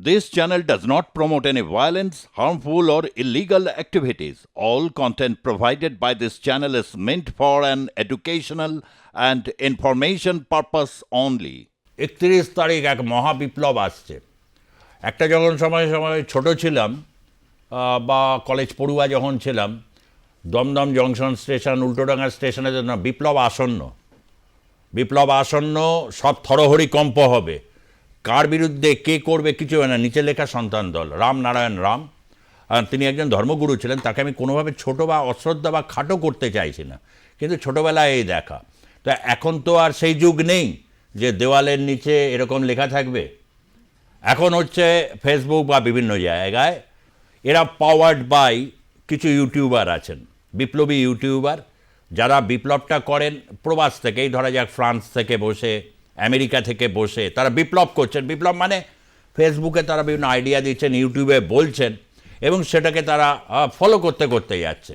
This channel does not promote any violence, harmful, or illegal activities. All content provided by this channel is meant for an educational and information purpose only. 31 তারিখ এক মহাবিপ্লব আসছে। একটা যখন সময় ছোট ছিলাম বা কলেজ পড়ুয়া যখন ছিলাম, দমদম জংশন স্টেশন, উল্টোডাঙ্গা স্টেশনের জন্য বিপ্লব আসন্ন, সব থরহরি কম্প হবে। কার বিরুদ্ধে কে করবে কিছু হয় না, নিচে লেখা সন্তান দল রামনারায়ণ রাম। তিনি একজন ধর্মগুরু ছিলেন, তাকে আমি কোনোভাবে ছোটো বা অশ্রদ্ধা বা খাটো করতে চাইছি না, কিন্তু ছোটোবেলায় এই দেখা। তা এখন তো আর সেই যুগ নেই যে দেওয়ালের নিচে এরকম লেখা থাকবে। এখন হচ্ছে ফেসবুক বা বিভিন্ন জায়গায় এরা পাওয়ার্ড বাই কিছু ইউটিউবার আছেন, বিপ্লবী ইউটিউবার, যারা বিপ্লবটা করেন প্রবাস থেকে। এই ধরা যাক ফ্রান্স থেকে বসে, আমেরিকা থেকে বসে তারা বিপ্লব করছেন। বিপ্লব মানে ফেসবুকে তারা বিভিন্ন আইডিয়া দিচ্ছেন, ইউটিউবে বলছেন, এবং সেটাকে তারা ফলো করতে যাচ্ছে।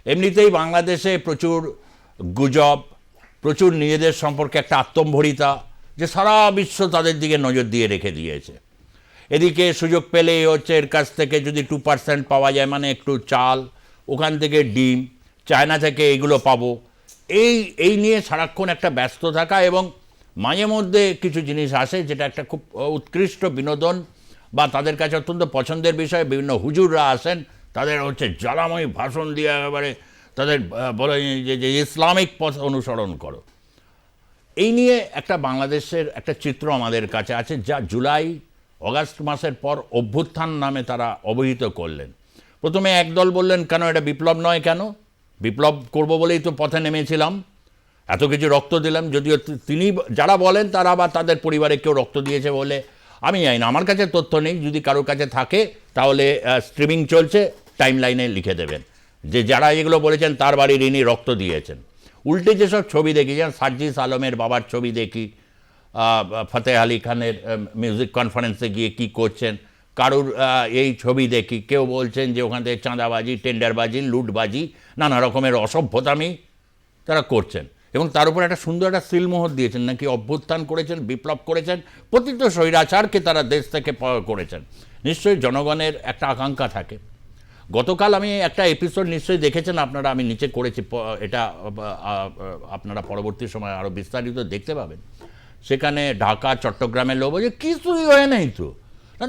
এমনিতেই বাংলাদেশে প্রচুর গুজব, প্রচুর নিজেদের সম্পর্কে একটা আত্মম্ভরিতা, যে সারা বিশ্ব তাদের দিকে নজর দিয়ে রেখে দিয়েছে। এদিকে সুযোগ পেলেই হচ্ছে এর কাছ থেকে যদি 2% পাওয়া যায়, মানে একটু চাল, ওখান থেকে ডিম, চায়না থেকে এগুলো পাবো, এই নিয়ে সারাক্ষণ একটা ব্যস্ত থাকা। এবং মাঝে মধ্যে কিছু জিনিস আসে যেটা একটা খুব উৎকৃষ্ট বিনোদন বা তাদের কাছে অত্যন্ত পছন্দের বিষয়। বিভিন্ন হুজুররা আসেন, তাদের হচ্ছে জ্বালাময়ী ভাষণ দিয়ে একেবারে তাদের বলে যে ইসলামিক পথ অনুসরণ করো। এই নিয়ে একটা বাংলাদেশের একটা চিত্র আমাদের কাছে আছে, যা জুলাই অগাস্ট মাসের পর অভ্যুত্থান নামে তারা অবহিত করলেন। প্রথমে একদল বললেন, কেন এটা বিপ্লব নয়, কেন বিপ্লব করব বলেই তো পথে নেমেছিলাম, এত কিছু রক্ত দিলাম। যদিও তিনি যারা বলেন তারা বা তাদের পরিবারে কেউ রক্ত দিয়েছে বলে আমি জানি না, আমার কাছে তথ্য নেই। যদি কারোর কাছে থাকে তাহলে স্ট্রিমিং চলছে, টাইম লাইনে লিখে দেবেন যে যারা এগুলো বলেছেন তার বাড়ির ইনি রক্ত দিয়েছেন। উল্টে যেসব ছবি দেখি, যেমন সার্জিস আলমের বাবার ছবি দেখি, ফতেহ আলী খানের মিউজিক কনফারেন্সে গিয়ে কি করছেন, কারুর এই ছবি দেখি, কেউ বলছেন যে ওখান থেকে চাঁদাবাজি, টেন্ডারবাজি, লুটবাজি, নানা রকমের অসভ্যতামি তারা করছেন। এবং তার উপর একটা সুন্দর একটা সিলমোহর দিয়েছেন, নাকি অভ্যুত্থান করেছেন, বিপ্লব করেছেন, পতিত স্বৈরাচারকে তারা দেশ থেকে করেছেন। নিশ্চয়ই জনগণের একটা আকাঙ্ক্ষা থাকে। গতকাল আমি একটা এপিসোড নিশ্চয়ই দেখেছেন আপনারা, আমি নিচে করেছি, এটা আপনারা পরবর্তী সময় আরও বিস্তারিত দেখতে পাবেন। সেখানে ঢাকা, চট্টগ্রামের লোক বলছে কিছুই হয় নাই তো।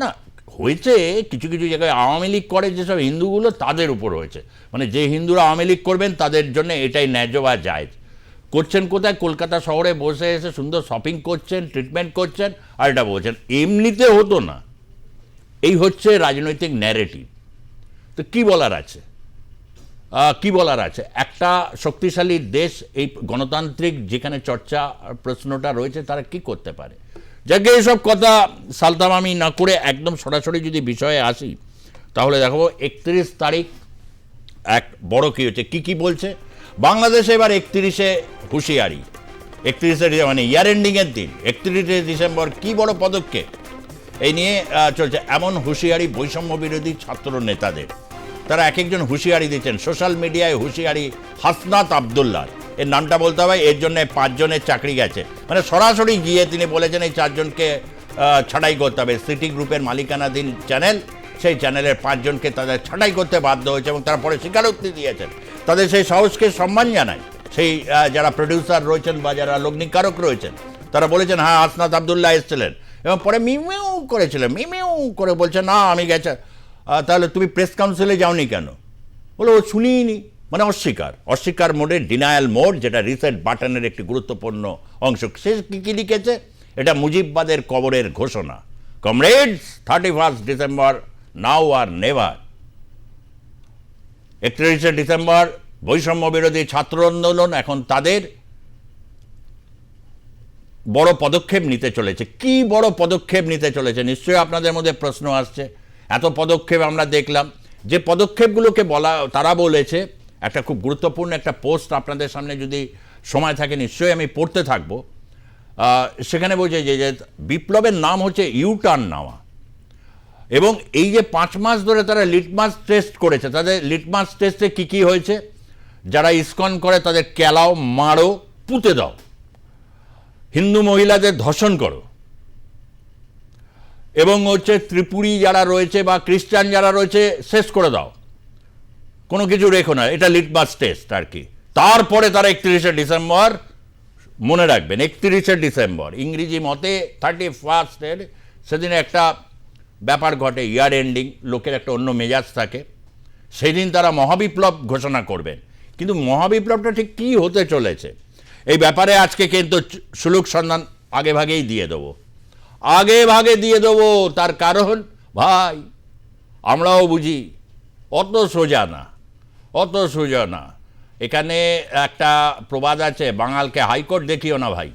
না, হয়েছে কিছু কিছু জায়গায় আওয়ামী লীগ করে যেসব হিন্দুগুলো, তাদের উপর হয়েছে। মানে যে হিন্দুরা আওয়ামী লীগ করবেন তাদের জন্য এটাই ন্যায্য বা জায়েজ। করছেন কোথায়? কলকাতা শহরে বসে এসে সুন্দর শপিং করছেন, ট্রিটমেন্ট করছেন, আর এটা বলছেন এমনিতে হতো না। এই হচ্ছে রাজনৈতিক ন্যারেটিভ। তো কী বলার আছে? একটা শক্তিশালী দেশ, এই গণতান্ত্রিক যেখানে চর্চা প্রশ্নটা রয়েছে, তারা কি করতে পারে? যাকে এইসব কথা সালতামামি না করে একদম সরাসরি যদি বিষয়ে আসি, তাহলে দেখাবো 31 তারিখ এক বড় কী হচ্ছে, কি বলছে বাংলাদেশে এবার। 31শে হুঁশিয়ারি, 31শে মানে ইয়ার এন্ডিংয়ের দিন, 31শে ডিসেম্বর কি বড় পদক্ষেপ এই নিয়ে চলছে। এমন হুঁশিয়ারি বৈষম্য বিরোধী ছাত্র নেতাদের, তারা এক একজন হুঁশিয়ারি দিচ্ছেন। সোশ্যাল মিডিয়ায় হুঁশিয়ারি হাসনাত আবদুল্লাহ, এর নামটা বলতে হবে, এর জন্য 5 জনের চাকরি গেছে। মানে সরাসরি গিয়ে তিনি বলেছেন এই 4 জনকে ছাঁটাই করতে হবে। সিটি গ্রুপের মালিকানাধীন চ্যানেল, সেই চ্যানেলের 5 জনকে তাদের ছাঁটাই করতে বাধ্য হয়েছে, এবং তারা পরে স্বীকারোক্তি দিয়েছেন। তাদের সেই সাহসকে সম্মান জানায়। সেই যারা প্রডিউসার রয়েছেন বা যারা লগ্নিকারক রয়েছেন, তারা বলেছেন হ্যাঁ হাসনাত আবদুল্লাহ এসেছিলেন, এবং পরে মিমিউ করে বলছে না আমি গেছে। তাহলে তুমি প্রেস কাউন্সিলে যাওনি কেন? বলে ও শুনিনি। মানে অস্বীকার মোডে, ডিনায়াল মোড, যেটা রিসেট বাটনের একটি গুরুত্বপূর্ণ অংশ। সে কী লিখেছে? এটা মুজিববাদের কবরের ঘোষণা। কমরেডস, 31 ডিসেম্বর নাও আর নেভার। 31শে ডিসেম্বর বৈষম্য বিরোধী ছাত্র আন্দোলন এখন তাদের বড় পদক্ষেপ নিতে চলেছে। কি বড় পদক্ষেপ নিতে চলেছে? নিশ্চয়ই আপনাদের মধ্যে প্রশ্ন আসছে। এত পদক্ষেপ আমরা দেখলাম, যে পদক্ষেপগুলোকে তারা বলেছে, একটা খুব গুরুত্বপূর্ণ একটা পোস্ট আপনাদের সামনে যদি সময় থাকে নিশ্চয়ই আমি পড়তে থাকবো। সেখানে বলছে যে বিপ্লবের নাম হচ্ছে ইউটার্ন নেওয়া। এবং এই যে 5 মাস ধরে তারা লিটমাস টেস্ট করেছে, তাদের লিটমাস টেস্টে কি হয়েছে? যারা ইসকন করে তাদের কেলাও, মারো, পুঁতে দাও, হিন্দু মহিলাদের ধর্ষণ করো, এবং হচ্ছে ত্রিপুরী যারা রয়েছে বা খ্রিস্টান যারা রয়েছে শেষ করে দাও, কোনো কিছু রেখো না, এটা লিটমাস টেস্ট আর কি। তারপরে তারা 31শে ডিসেম্বর, মনে রাখবেন 31শে ডিসেম্বর ইংরেজি মতে 31 সেদিন একটা ব্যাপার ঘটে, ইয়ার এন্ডিং, লোকের একটা অন্য মেজাজ থাকে, সেদিন তারা মহাবিপ্লব ঘোষণা করবেন। কিন্তু মহাবিপ্লবটা ঠিক কী হতে চলেছে এই ব্যাপারে আজকে কিন্তু সুলুক সন্ধান আগে ভাগেই দিয়ে দেবো, আগে ভাগে দিয়ে দেবো। তার কারণ ভাই আমরাও বুঝি অত সোজা না, অত সোজা না। এখানে একটা প্রবাদ আছে, বাঙালকে হাইকোর্ট দেখিও না ভাই।